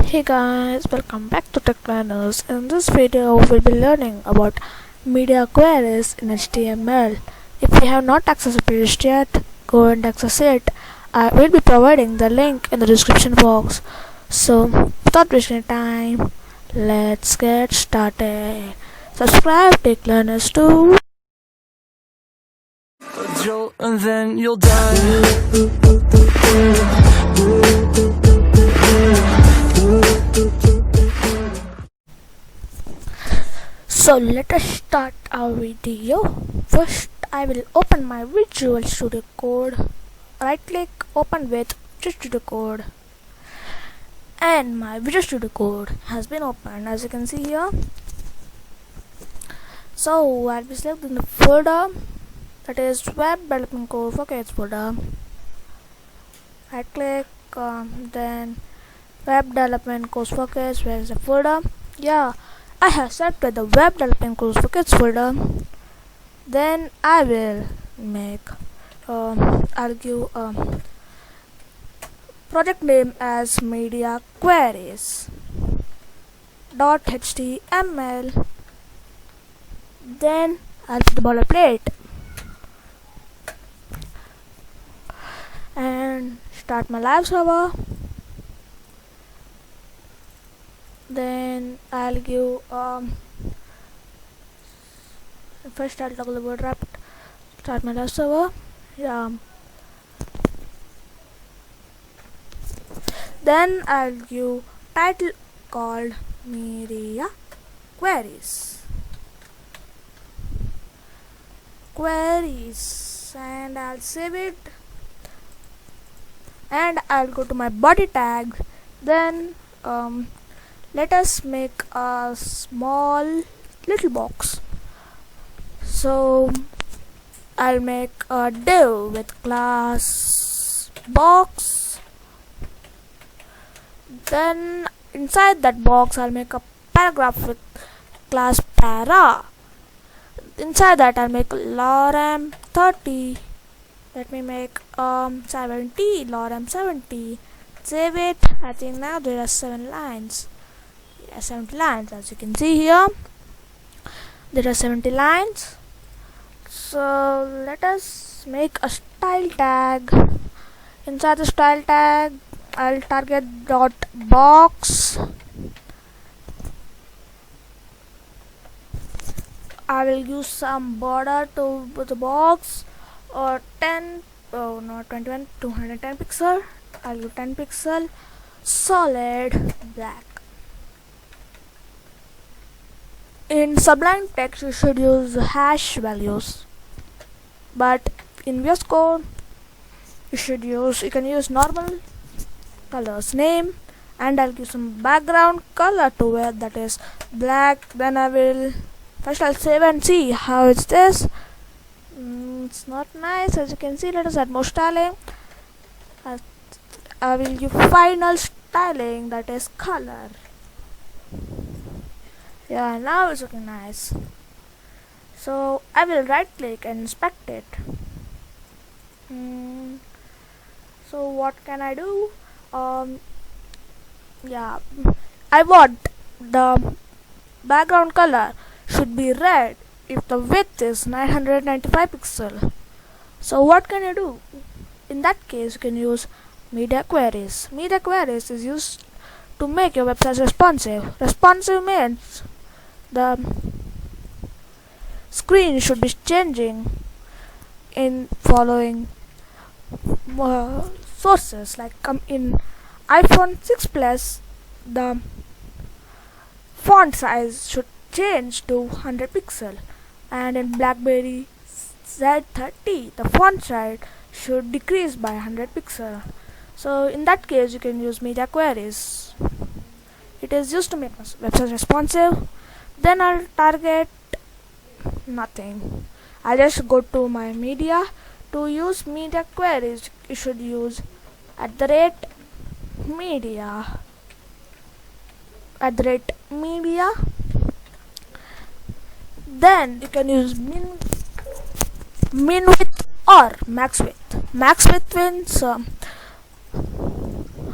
Hey guys, welcome back to Tech Learnerz. In this video, we'll be learning about media queries in HTML. If you have not accessed the page yet, go and access it. I will be providing the link in the description box. So, without wasting time, let's get started. Subscribe Tech Learnerz too. A jolt and then you'll die. So let us start our video. First, I will open my Visual Studio Code. Right click, open with Visual Studio Code. And my Visual Studio Code has been opened, as you can see here. So I'll be selecting the folder, that is Web Development Code for Kids folder. Right click, then Web Development Course for Kids. Where is the folder? Yeah, I have selected the Web Development Course for Kids folder. Then I will make I'll give project name as media queries .html. Then I'll put the boilerplate and start my live server. Then I'll give first I'll toggle the word wrap, start my live server. Then I'll give title called media queries, and I'll save it, and I'll go to my body tag. Then let us make a small little box. So I'll make a div with class box. Then inside that box I'll make a paragraph with class para. Inside that I'll make lorem 30. Let me make 70 lorem 70. Save it. I think now there are 7 lines. 70 lines, as you can see here. There are 70 lines. So let us make a style tag. Inside the style tag I'll target dot box. I will use some border to the box, or 21 210 pixel. I'll do 10 pixel solid black. In Sublime Text you should use hash values, but in VS Code you can use normal colors name, and I'll give some background color to it, that is black. Then I'll save and see how it's this. It's not nice, as you can see. Let us add more styling. I will give final styling, that is color. Yeah, now it's looking nice. So I will right click and inspect it. So what can I do? Yeah, I want the background color should be red if the width is 995 pixel. So what can you do? In that case, you can use media queries. Media queries is used to make your website responsive. Responsive means the screen should be changing in following sources, like in iPhone 6 Plus the font size should change to 100 pixel, and in BlackBerry Z30 the font size should decrease by 100 pixel. So in that case you can use media queries. It is used to make a website responsive. Then I'll target nothing. I'll just go to my media. To use media queries you should use @media @media. Then you can use min width or max width. Max width means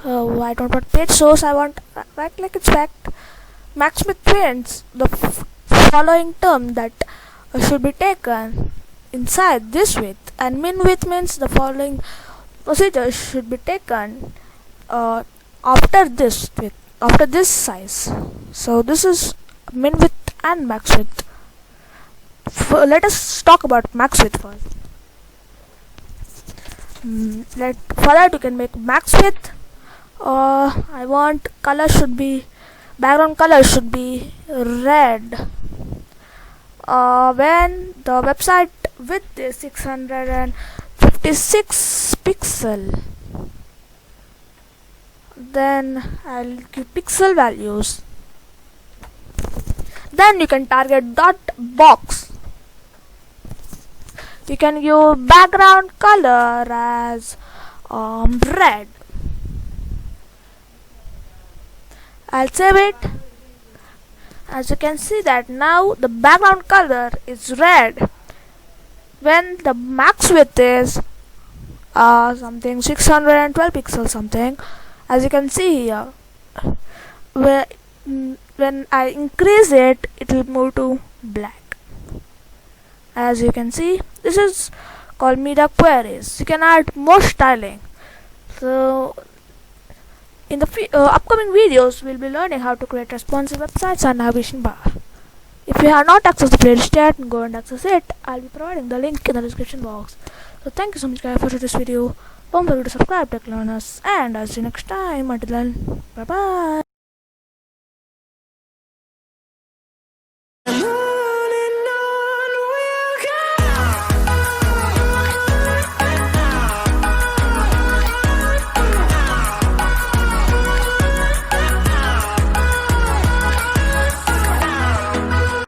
I don't want page source, I want right click inspect. Max width means the following term that should be taken inside this width, and min width means the following procedure should be taken after this width, after this size. So this is min width and max width. Let us talk about max width first. For that you can make max width. I want color should be, background color should be red. When the website width is 656 pixel, then I'll give pixel values. Then you can target dot box. You can give background color as red. I'll save it. As you can see that now the background color is red when the max width is something 612 pixels something. As you can see here, when I increase it, it will move to black. As you can see, this is called media queries. You can add more styling. So in the upcoming videos, we'll be learning how to create responsive websites and navigation bar. If you have not accessed the playlist yet, go and access it. I'll be providing the link in the description box. So thank you so much guys for watching this video. Don't forget to subscribe, Tech Learners, and I'll see you next time. Until then, bye bye.